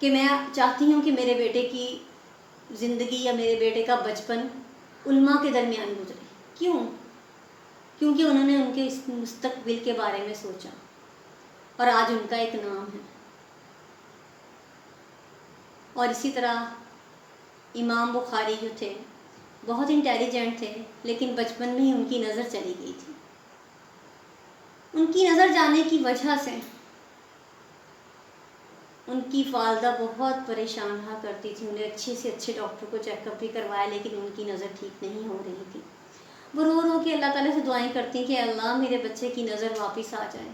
کہ میں چاہتی ہوں کہ میرے بیٹے کی زندگی یا میرے بیٹے کا بچپن علماء کے درمیان گزرے. کیوں؟ کیونکہ انہوں نے ان کے اس مستقبل کے بارے میں سوچا اور آج ان کا ایک نام ہے. اور اسی طرح امام بخاری جو تھے بہت انٹیلیجنٹ تھے، لیکن بچپن میں ہی ان کی نظر چلی گئی تھی. ان کی نظر جانے کی وجہ سے ان کی والدہ بہت پریشان رہا کرتی تھی. انہیں اچھے سے اچھے ڈاکٹر کو چیک اپ بھی کروایا، لیکن ان کی نظر ٹھیک نہیں ہو رہی تھی. وہ رو رو کے اللہ تعالیٰ سے دعائیں کرتی کہ اللہ میرے بچے کی نظر واپس آ جائے.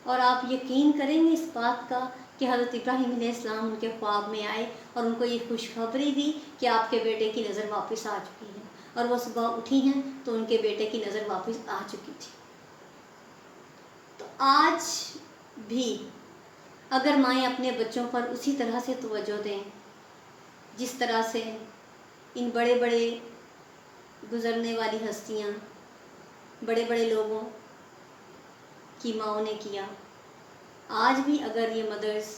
اور آپ یقین کریں گے اس بات کا کہ حضرت ابراہیم علیہ السلام ان کے خواب میں آئے اور ان کو یہ خوشخبری دی کہ آپ کے بیٹے کی نظر واپس آ چکی ہے. اور وہ صبح اٹھی ہیں تو ان کے بیٹے کی نظر واپس آ چکی تھی. تو آج بھی اگر مائیں اپنے بچوں پر اسی طرح سے توجہ دیں جس طرح سے ان بڑے بڑے گزرنے والی ہستیاں، بڑے بڑے لوگوں کی ماؤں نے کیا، آج بھی اگر یہ مدرس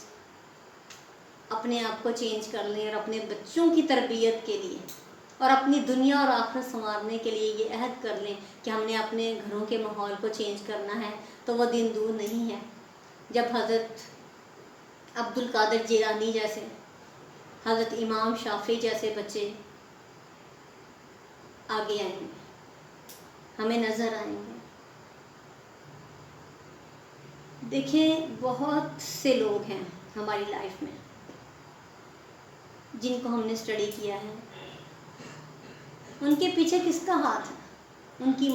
اپنے آپ کو چینج کر لیں اور اپنے بچوں کی تربیت کے لیے اور اپنی دنیا اور آخرت سنوارنے کے لیے یہ عہد کر لیں کہ ہم نے اپنے گھروں کے ماحول کو چینج کرنا ہے، تو وہ دن دور نہیں ہے جب حضرت عبد القادر جیلانی جیسے، حضرت امام شافعی جیسے بچے آگے آئیں گے، ہمیں نظر آئیں گے. دیکھیں بہت سے لوگ ہیں ہماری لائف میں جن کو ہم نے اسٹڈی کیا ہے، ان کے پیچھے کس کا ہاتھ ہے؟ ان کی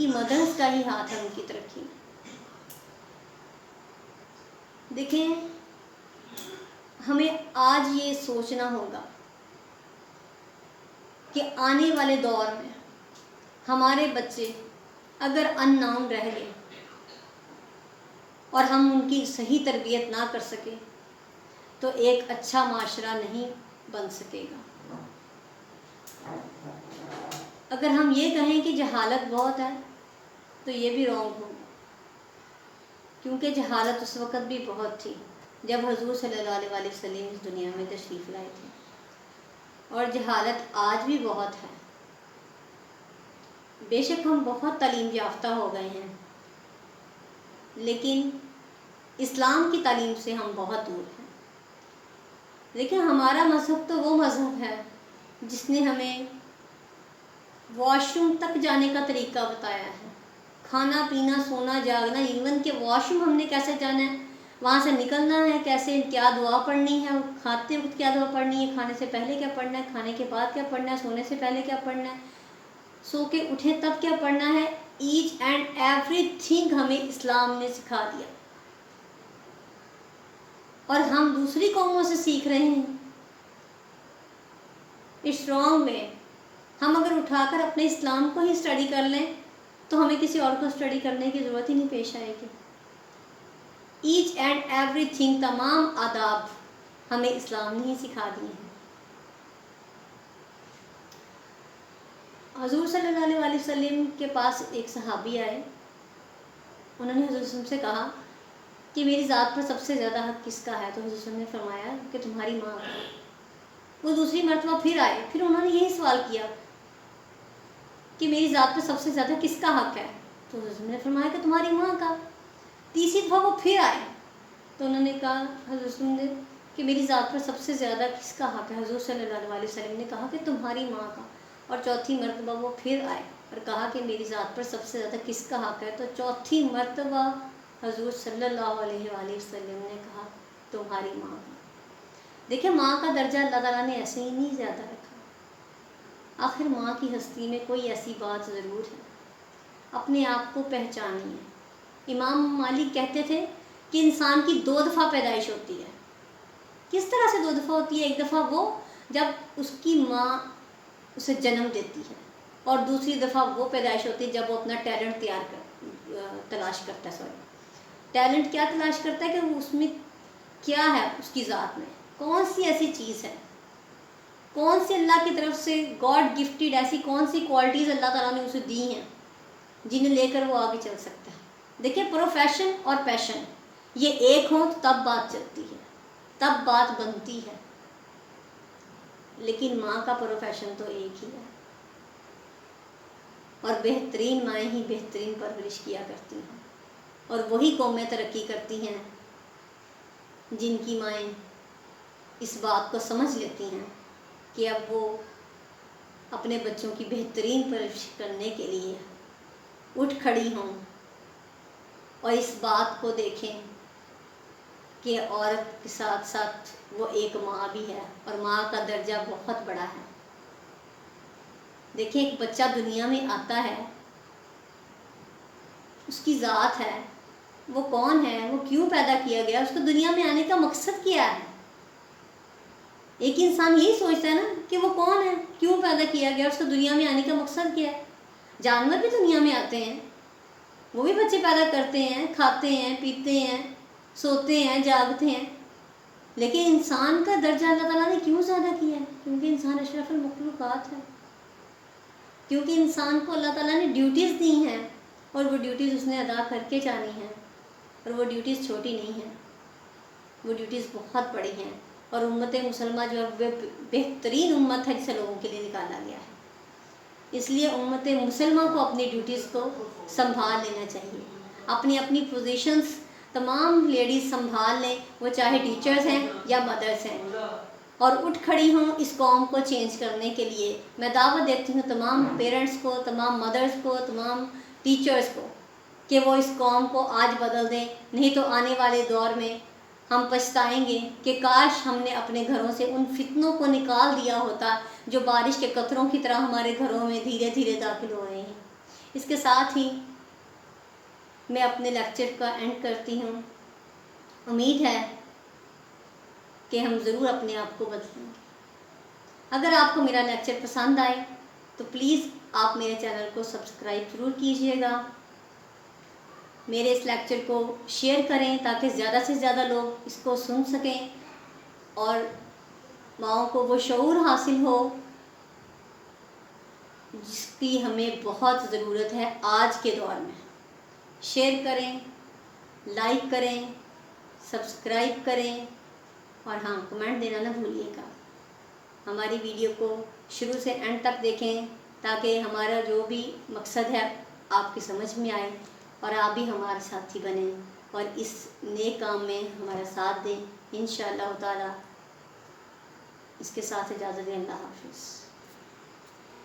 مدرس کا ہی ہاتھ ہے ان کی ترقی میں. دیکھیں ہمیں آج یہ سوچنا ہوگا کہ آنے والے دور میں ہمارے بچے اگر ان ناؤن رہ گئے اور ہم ان کی صحیح تربیت نہ کر سکے تو ایک اچھا معاشرہ نہیں بن سکے گا. اگر ہم یہ کہیں کہ جہالت بہت ہے تو یہ بھی رانگ ہوگا، کیونکہ جہالت اس وقت بھی بہت تھی جب حضور صلی اللہ علیہ وسلم اس دنیا میں تشریف لائے تھے، اور جہالت آج بھی بہت ہے. بے شک ہم بہت تعلیم یافتہ ہو گئے ہیں، لیکن اسلام کی تعلیم سے ہم بہت دور ہیں. لیکن ہمارا مذہب تو وہ مذہب ہے جس نے ہمیں واش روم تک جانے کا طریقہ بتایا ہے. کھانا پینا سونا جاگنا، ایون کہ واش روم ہم نے کیسے جانا ہے، وہاں سے نکلنا ہے کیسے، کیا دعا پڑھنی ہے، کھاتے وقت کیا دعا پڑھنی ہے، کھانے سے پہلے کیا پڑھنا ہے، کھانے کے بعد کیا پڑھنا ہے، سونے سے پہلے کیا پڑھنا ہے، سو کے اٹھے تب کیا پڑھنا ہے. ایچ اینڈ ایوری تھنگ ہمیں اسلام نے سکھا دیا، اور ہم دوسری قوموں سے سیکھ رہے ہیں. اٹس رانگ میں ہم اگر اٹھا کر اپنے اسلام کو ہی اسٹڈی کر لیں تو ہمیں کسی اور کو اسٹڈی کرنے کی ضرورت ہی نہیں پیش آئے گی. ایچ اینڈ ایوری تھنگ، تمام آداب ہمیں اسلام نے ہی سکھا دیے ہیں. حضور صلی اللہ علیہ وسلم کے پاس ایک صحابی آئے، انہوں نے حضور صلی اللہ علیہ وسلم سے کہا کہ میری ذات پر سب سے زیادہ حق کس کا ہے؟ تو حضور صلی اللہ علیہ وسلم نے فرمایا کہ تمہاری ماں کا. وہ دوسری مرتبہ پھر آئے، پھر انہوں نے یہی سوال کیا کہ میری ذات پر سب سے زیادہ کس کا حق ہے؟ تو حضور صلی اللہ علیہ وسلم نے فرمایا کہ تمہاری ماں کا. تیسری دفعہ وہ پھر آئے تو انہوں نے کہا حضور صلی اللہ علیہ وسلم نے کہ میری ذات پر سب سے زیادہ کس کا حق ہے؟ حضور صلی اللہ علیہ وسلم نے کہا کہ تمہاری ماں کا. اور چوتھی مرتبہ وہ پھر آئے اور کہا کہ میری ذات پر سب سے زیادہ کس کا حق ہے؟ تو چوتھی مرتبہ حضور صلی اللہ علیہ وسلم نے کہا تمہاری ماں کا. دیکھیں ماں کا درجہ اللہ تعالیٰ نے ایسے ہی نہیں زیادہ رکھا. آخر ماں کی ہستی میں کوئی ایسی بات ضرور ہے. اپنے آپ کو پہچانیے. امام مالک کہتے تھے کہ انسان کی 2 دفعہ پیدائش ہوتی ہے. کس طرح سے 2 دفعہ ہوتی ہے؟ ایک دفعہ وہ جب اس کی ماں اسے جنم دیتی ہے، اور دوسری دفعہ وہ پیدائش ہوتی ہے جب وہ اپنا ٹیلنٹ تلاش کرتا ہے. ٹیلنٹ کیا تلاش کرتا ہے کہ وہ اس میں کیا ہے، اس کی ذات میں کون سی ایسی چیز ہے، کون سی اللہ کی طرف سے گاڈ گفٹیڈ ایسی کون سی کوالٹیز اللہ تعالیٰ نے اسے دی ہیں جنہیں لے کر وہ آگے چل سکتا ہے. دیکھیں پروفیشن اور پیشن یہ ایک ہوں تو تب بات چلتی ہے، تب بات بنتی ہے، لیکن ماں کا پروفیشن تو ایک ہی ہے، اور بہترین مائیں ہی بہترین پرورش کیا کرتی ہیں، اور وہی قومیں ترقی کرتی ہیں جن کی مائیں اس بات کو سمجھ لیتی ہیں کہ اب وہ اپنے بچوں کی بہترین پرورش کرنے کے لیے اٹھ کھڑی ہوں، اور اس بات کو دیکھیں کہ عورت کے ساتھ ساتھ وہ ایک ماں بھی ہے، اور ماں کا درجہ بہت بڑا ہے۔ دیکھیں، ایک بچہ دنیا میں آتا ہے، اس کی ذات ہے، وہ کون ہے، وہ کیوں پیدا کیا گیا، اس کو دنیا میں آنے کا مقصد کیا ہے۔ ایک انسان یہی سوچتا ہے نا کہ وہ کون ہے، کیوں پیدا کیا گیا، اس کو دنیا میں آنے کا مقصد کیا ہے۔ جانور بھی دنیا میں آتے ہیں، وہ بھی بچے پیدا کرتے ہیں، کھاتے ہیں، پیتے ہیں، سوتے ہیں، جاگتے ہیں، لیکن انسان کا درجہ اللہ تعالیٰ نے کیوں زیادہ کیا ہے؟ کیونکہ انسان اشرف المخلوقات ہے، کیونکہ انسان کو اللہ تعالیٰ نے ڈیوٹیز دی ہیں، اور وہ ڈیوٹیز اس نے ادا کر کے جانی ہیں، اور وہ ڈیوٹیز چھوٹی نہیں ہیں، وہ ڈیوٹیز بہت بڑی ہیں، اور امت مسلمہ جو ہے بہترین امت ہے جسے لوگوں کے لیے نکالا گیا ہے۔ اس لیے امت مسلمہ کو اپنی ڈیوٹیز کو سنبھال لینا چاہیے، اپنی اپنی پوزیشنز تمام لیڈیز سنبھال لیں، وہ چاہے ٹیچرز ہیں یا مدرس ہیں، اور اٹھ کھڑی ہوں اس قوم کو چینج کرنے کے لیے۔ میں دعوت دیتی ہوں تمام پیرنٹس کو، تمام مدرس کو، تمام ٹیچرز کو، کہ وہ اس قوم کو آج بدل دیں، نہیں تو آنے والے دور میں ہم پچھتائیں گے کہ کاش ہم نے اپنے گھروں سے ان فتنوں کو نکال دیا ہوتا جو بارش کے قطروں کی طرح ہمارے گھروں میں دھیرے دھیرے داخل ہو رہے ہیں۔ اس کے ساتھ ہی میں اپنے لیکچر کا اینڈ کرتی ہوں۔ امید ہے کہ ہم ضرور اپنے آپ کو بدلیں گے۔ اگر آپ کو میرا لیکچر پسند آئے تو پلیز آپ میرے چینل کو سبسکرائب ضرور کیجیے گا، میرے اس لیکچر کو شیئر کریں تاکہ زیادہ سے زیادہ لوگ اس کو سن سکیں، اور ماؤں کو وہ شعور حاصل ہو جس کی ہمیں بہت ضرورت ہے آج کے دور میں۔ شیئر کریں، لائک کریں، سبسکرائب کریں، اور ہاں، کمنٹ دینا نہ بھولیے گا۔ ہماری ویڈیو کو شروع سے اینڈ تک دیکھیں تاکہ ہمارا جو بھی مقصد ہے آپ کی سمجھ میں آئے، اور آپ بھی ہمارے ساتھی بنیں اور اس نیک کام میں ہمارا ساتھ دیں۔ انشاءاللہ تعالی اس کے ساتھ اجازت دیں۔ اللہ حافظ۔